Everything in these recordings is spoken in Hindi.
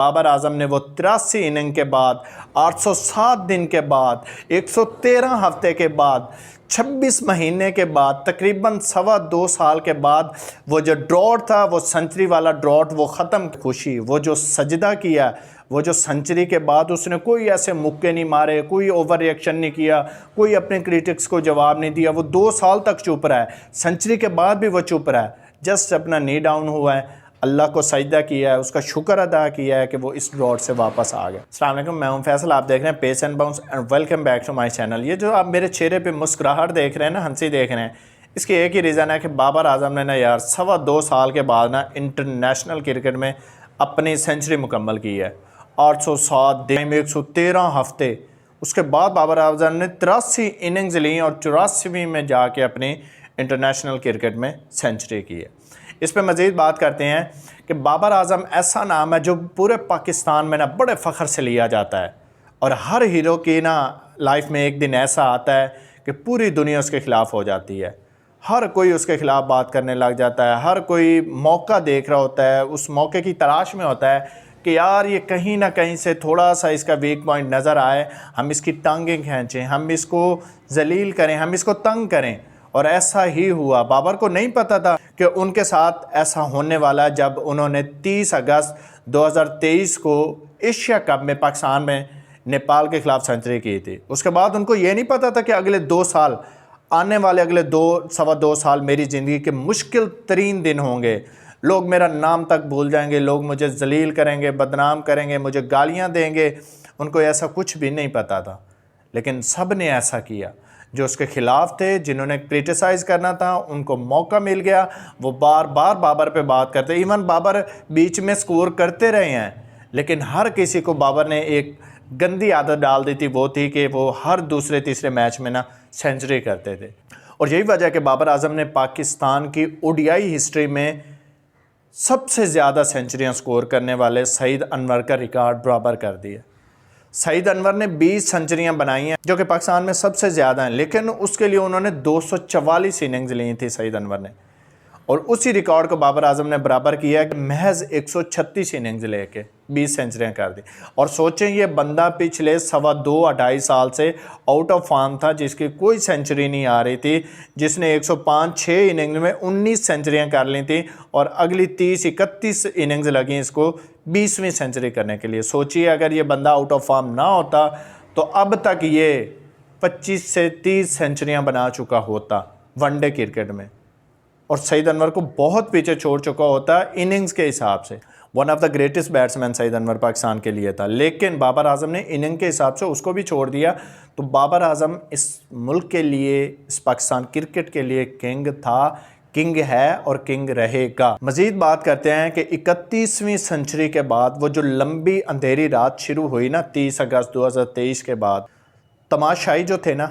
बाबर आजम ने वो 83 इनिंग के बाद, 807 दिन के बाद, 113 हफ्ते के बाद, 26 महीने के बाद, तकरीबन 2.25 साल के बाद वो जो ड्रॉट था, वो सेंचुरी वाला ड्रॉट, वो ख़त्म। खुशी, वो जो सजदा किया, वो जो सेंचुरी के बाद उसने कोई ऐसे मुक्के नहीं मारे, कोई ओवर रिएक्शन नहीं किया, कोई अपने क्रिटिक्स को जवाब नहीं दिया। वो 2 साल तक चुप रहा है, सेंचुरी के बाद भी वो चुप रहा है, जस्ट अपना नी डाउन हुआ है, अल्लाह को सजदा किया है, उसका शुक्र अदा किया है कि वो इस ड्रॉट से वापस आ गया। अस्सलाम वालेकुम, मैं हूं फैसल, आप देख रहे हैं pace and bounce and welcome back to my channel. ये जो आप मेरे चेहरे पे मुस्कुराहट देख रहे हैं ना, हंसी देख रहे हैं, इसकी एक ही रीज़न है कि बाबर आजम ने ना यार 2.25 साल के बाद ना इंटरनेशनल क्रिकेट में अपनी सेंचुरी मुकम्मल की है। 807 दिन, 113 हफ्ते, उसके बाद बाबर आजम ने 83 इनिंग्स ली और 84वीं में जाके अपनी इंटरनेशनल क्रिकेट में सेंचुरी की है। इस पर मज़ीद बात करते हैं कि बाबर आजम ऐसा नाम है जो पूरे पाकिस्तान में ना बड़े फ़ख्र से लिया जाता है, और हर हीरो की ना लाइफ में एक दिन ऐसा आता है कि पूरी दुनिया उसके ख़िलाफ़ हो जाती है, हर कोई उसके ख़िलाफ़ बात करने लग जाता है, हर कोई मौका देख रहा होता है, उस मौके की तलाश में होता है कि यार ये कहीं ना कहीं से थोड़ा सा इसका वीक पॉइंट नज़र आए, हम इसकी टांगें खींचें, हम इसको जलील करें, हम इसको तंग करें। और ऐसा ही हुआ। बाबर को नहीं पता था कि उनके साथ ऐसा होने वाला है जब उन्होंने 30 अगस्त 2023 को एशिया कप में पाकिस्तान में नेपाल के ख़िलाफ़ सेंचुरी की थी। उसके बाद उनको ये नहीं पता था कि अगले 2 साल, आने वाले अगले 2 साल मेरी ज़िंदगी के मुश्किल तरीन दिन होंगे। लोग मेरा नाम तक भूल जाएंगे, लोग मुझे जलील करेंगे, बदनाम करेंगे, मुझे गालियाँ देंगे। उनको ऐसा कुछ भी नहीं पता था, लेकिन सब ने ऐसा किया। जो उसके ख़िलाफ़ थे, जिन्होंने क्रिटिसाइज़ करना था, उनको मौका मिल गया। वो बार बार बाबर पे बात करते, इवन बाबर बीच में स्कोर करते रहे हैं, लेकिन हर किसी को बाबर ने एक गंदी आदत डाल दी थी, वो थी कि वो हर दूसरे तीसरे मैच में ना सेंचुरी करते थे। और यही वजह कि बाबर आजम ने पाकिस्तान की ओडीआई हिस्ट्री में सबसे ज़्यादा सेंचुरियाँ स्कोर करने वाले सईद अनवर का रिकॉर्ड बराबर कर दिया। सईद अनवर ने 20 सेंचुरियां बनाई हैं, जो कि पाकिस्तान में सबसे ज़्यादा हैं, लेकिन उसके लिए उन्होंने 244 इनिंग्स ली थी सईद अनवर ने, और उसी रिकॉर्ड को बाबर आजम ने बराबर किया कि महज 136 इनिंग्स लेके 20 सेंचुरियां कर दी। और सोचें, ये बंदा पिछले 2.25 साल से आउट ऑफ फॉर्म था, जिसकी कोई सेंचुरी नहीं आ रही थी, जिसने 105-6 इनिंग्स में 19 सेंचुरियां कर ली थी, और अगली 30-31 इनिंग्स लगी इसको 20वीं सेंचुरी करने के लिए। सोचिए, अगर ये बंदा आउट ऑफ फॉर्म ना होता तो अब तक ये 25 से 30 सेंचुरियां बना चुका होता वनडे क्रिकेट में, और सईद अनवर को बहुत पीछे छोड़ चुका होता इनिंग्स के हिसाब से। One of the greatest batsman Saeed Anwar Pakistan के लिए था, लेकिन बाबर आजम ने इनिंग के हिसाब से उसको भी छोड़ दिया। तो बाबर आजम इस मुल्क के लिए, इस पाकिस्तान क्रिकेट के लिए किंग था, किंग है और किंग रहेगा। मज़ीद बात करते हैं कि 31वीं सेंचुरी के बाद वो जो लंबी अंधेरी रात शुरू हुई ना 30 अगस्त 2023 के बाद, तमाशाई जो थे ना,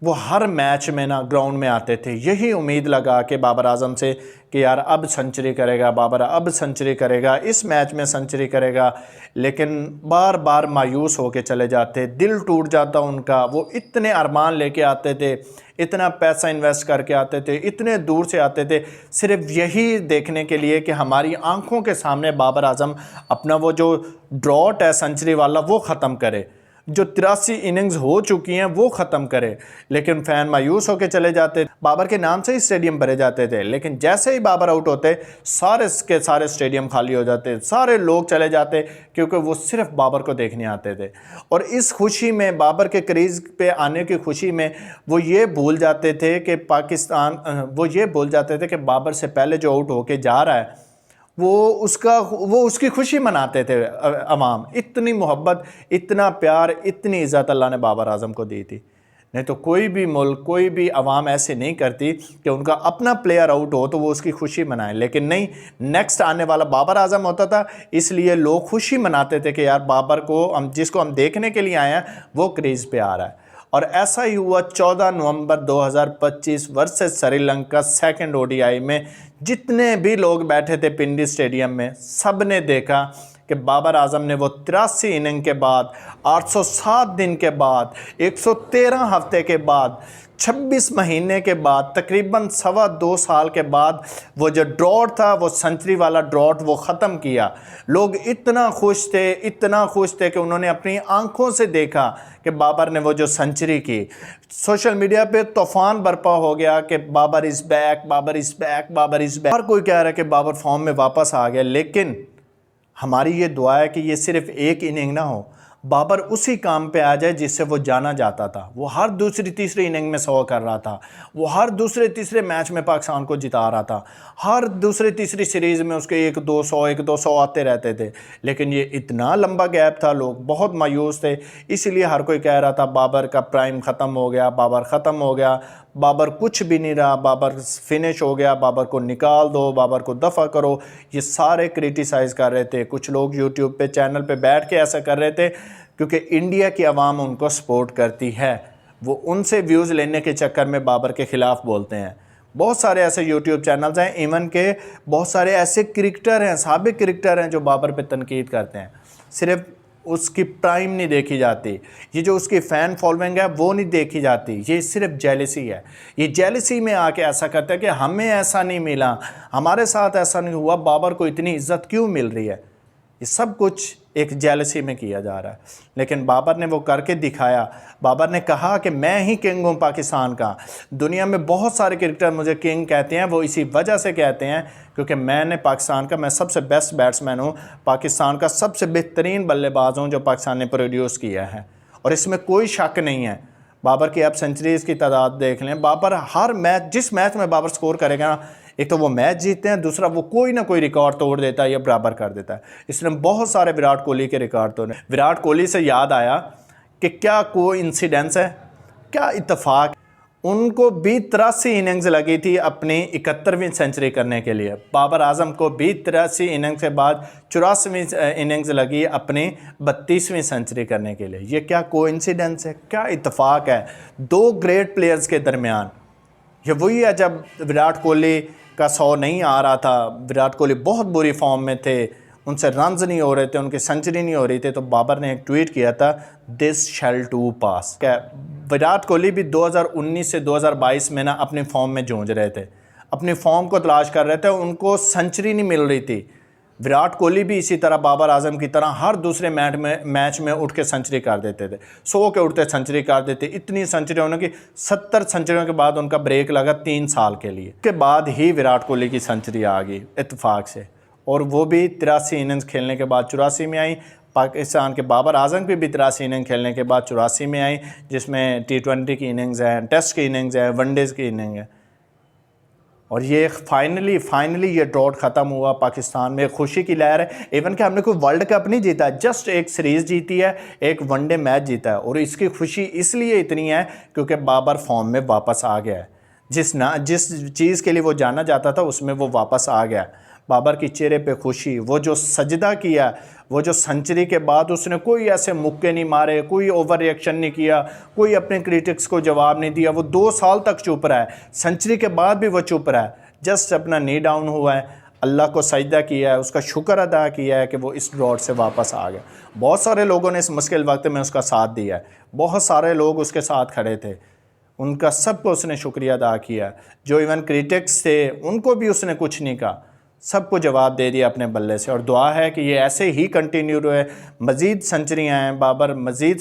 वो हर मैच में ना ग्राउंड में आते थे, यही उम्मीद लगा के बाबर आजम से कि यार अब सेंचुरी करेगा बाबर, अब सेंचुरी करेगा, इस मैच में सेंचुरी करेगा। लेकिन बार बार मायूस होके चले जाते, दिल टूट जाता उनका। वो इतने अरमान लेके आते थे, इतना पैसा इन्वेस्ट करके आते थे, इतने दूर से आते थे, सिर्फ यही देखने के लिए कि हमारी आंखों के सामने बाबर आजम अपना वो जो ड्रॉट है सेंचुरी वाला वो ख़त्म करे, जो 83 इनिंग्स हो चुकी हैं वो ख़त्म करे। लेकिन फ़ैन मायूस होकर चले जाते, बाबर के नाम से ही स्टेडियम भरे जाते थे, लेकिन जैसे ही बाबर आउट होते सारे के सारे स्टेडियम खाली हो जाते, सारे लोग चले जाते, क्योंकि वो सिर्फ बाबर को देखने आते थे। और इस खुशी में, बाबर के क्रीज़ पे आने की खुशी में, वो ये भूल जाते थे कि बाबर से पहले जो आउट होके जा रहा है वो उसकी खुशी मनाते थे अवाम। इतनी मोहब्बत, इतना प्यार, इतनी इज़्ज़त अल्लाह ने बाबर आजम को दी थी। नहीं तो कोई भी मुल्क, कोई भी अवाम ऐसे नहीं करती कि उनका अपना प्लेयर आउट हो तो वो उसकी खुशी मनाए, लेकिन नहीं, नेक्स्ट आने वाला बाबर आजम होता था, इसलिए लोग खुशी मनाते थे कि यार बाबर को जिसको हम देखने के लिए आए हैं वो क्रीज़ पे आ रहा है। और ऐसा ही हुआ 14 नवंबर 2025 वर्सेस श्रीलंका सेकंड ओडीआई में। जितने भी लोग बैठे थे पिंडी स्टेडियम में, सब ने देखा कि बाबर आजम ने वो 83 इनिंग के बाद, 807 दिन के बाद, 113 हफ्ते के बाद, 26 महीने के बाद, तकरीबन 2.25 साल के बाद वो जो ड्रॉट था, वो सेंचुरी वाला ड्रॉट वो ख़त्म किया। लोग इतना खुश थे, इतना खुश थे कि उन्होंने अपनी आंखों से देखा कि बाबर ने वो जो सेंचुरी की। सोशल मीडिया पे तूफ़ान बर्पा हो गया कि Babar is back, Babar is back, Babar is back. हर कोई कह रहा है कि बाबर फॉर्म में वापस आ गया, लेकिन हमारी ये दुआ है कि ये सिर्फ एक इनिंग ना हो, बाबर उसी काम पे आ जाए जिससे वो जाना जाता था। वो हर दूसरी तीसरी इनिंग में 100 कर रहा था, वो हर दूसरे तीसरे मैच में पाकिस्तान को जिता रहा था, हर दूसरी तीसरी सीरीज़ में उसके 1-200 आते रहते थे। लेकिन ये इतना लंबा गैप था, लोग बहुत मायूस थे। इसीलिए हर कोई कह रहा था बाबर का प्राइम ख़त्म हो गया, बाबर ख़त्म हो गया, बाबर कुछ भी नहीं रहा, बाबर फिनिश हो गया, बाबर को निकाल दो, बाबर को दफ़ा करो। ये सारे क्रिटिसाइज़ कर रहे थे। कुछ लोग यूट्यूब पे चैनल पे बैठ के ऐसा कर रहे थे क्योंकि इंडिया की आवाम उनको सपोर्ट करती है, वो उनसे व्यूज़ लेने के चक्कर में बाबर के ख़िलाफ़ बोलते हैं। बहुत सारे ऐसे यूट्यूब चैनल्स हैं, इवन के बहुत सारे ऐसे क्रिकेटर हैं, साबिक क्रिकेटर हैं जो बाबर पे तनकीद करते हैं। सिर्फ उसकी प्राइम नहीं देखी जाती, ये जो उसकी फ़ैन फॉलोइंग है वो नहीं देखी जाती, ये सिर्फ जेलसी है। ये जेलसी में आके ऐसा करता है कि हमें ऐसा नहीं मिला, हमारे साथ ऐसा नहीं हुआ, बाबर को इतनी इज्जत क्यों मिल रही है। ये सब कुछ एक जेलसी में किया जा रहा है। लेकिन बाबर ने वो करके दिखाया। बाबर ने कहा कि मैं ही किंग हूँ पाकिस्तान का। दुनिया में बहुत सारे क्रिकेटर मुझे किंग कहते हैं, वो इसी वजह से कहते हैं क्योंकि मैंने पाकिस्तान का, मैं सबसे बेस्ट बैट्समैन हूँ, पाकिस्तान का सबसे बेहतरीन बल्लेबाज हूँ जो पाकिस्तान ने प्रोड्यूस किया है, और इसमें कोई शक नहीं है। बाबर की अब सेंचुरीज़ की तादाद देख लें, बाबर हर मैच, जिस मैच में बाबर स्कोर करेगा ना, एक तो वो मैच जीतते हैं, दूसरा वो कोई ना कोई रिकॉर्ड तोड़ देता है या बराबर कर देता है। इसने बहुत सारे विराट कोहली के रिकॉर्ड तोड़े। विराट कोहली से याद आया कि क्या कोई इंसिडेंस है, क्या इत्तेफाक, उनको भी 83 इनिंग्स लगी थी अपनी 71वीं सेंचुरी करने के लिए। बाबर आजम को भी 83 इनिंग्स के बाद 84वीं इनिंग्स लगी अपनी 32वीं सेंचुरी करने के लिए। ये क्या कोइंसिडेंस है, क्या इत्तेफाक है दो ग्रेट प्लेयर्स के दरमियान। ये वही है जब विराट कोहली का 100 नहीं आ रहा था, विराट कोहली बहुत बुरी फॉर्म में थे, उनसे रन्स नहीं हो रहे थे, उनकी सेंचुरी नहीं हो रही थी, तो बाबर ने एक ट्वीट किया था, दिस शैल टू पास। क्या विराट कोहली भी 2019 से 2022 में ना अपनी फॉर्म में जूझ रहे थे, अपनी फॉर्म को तलाश कर रहे थे, उनको सेंचुरी नहीं मिल रही थी। विराट कोहली भी इसी तरह बाबर आजम की तरह हर दूसरे मैच में उठ के सेंचुरी कर देते थे, 100 के उठते सेंचुरी कर देते। इतनी सेंचुरी होने की 70 सेंचुरियों के बाद उनका ब्रेक लगा 3 साल के लिए, के बाद ही विराट कोहली की सेंचुरी आ गई इत्तेफाक से, और वो भी 83 इनिंग्स खेलने के बाद 84 में आई। पाकिस्तान के बाबर आजम की भी 83 इनिंग खेलने के बाद 84 में आई, जिसमें T20 की इनिंग्स हैं, टेस्ट की इनिंग्स हैं, वनडेज़ की इनिंग है। और ये फाइनली ये ड्रॉट ख़त्म हुआ। पाकिस्तान में खुशी की लहर है। इवन कि हमने कोई वर्ल्ड कप नहीं जीता, जस्ट एक सीरीज़ जीती है, एक वनडे मैच जीता है, और इसकी खुशी इसलिए इतनी है क्योंकि बाबर फॉर्म में वापस आ गया है। जिस चीज़ के लिए वो जाना जाता था उसमें वो वापस आ गया। बाबर के चेहरे पे खुशी, वो जो सजदा किया, वो जो सेंचुरी के बाद उसने कोई ऐसे मुक्के नहीं मारे, कोई ओवर रिएक्शन नहीं किया, कोई अपने क्रिटिक्स को जवाब नहीं दिया, वो 2 साल तक चुप रहा है, सेंचुरी के बाद भी वो चुप रहा है, जस्ट अपना नी डाउन हुआ है, अल्लाह को सजदा किया है, उसका शुक्र अदा किया है कि वो इस ड्रॉट से वापस आ गया। बहुत सारे लोगों ने इस मुश्किल वक्त में उसका साथ दिया है, बहुत सारे लोग उसके साथ खड़े थे, उनका सबको उसने शुक्रिया अदा किया। जो इवन क्रिटिक्स थे उनको भी उसने कुछ नहीं कहा, सबको जवाब दे दिया अपने बल्ले से। और दुआ है कि ये ऐसे ही कंटिन्यू रहे, मज़ीद सेंचुरियाँ हैं, बाबर मज़ीद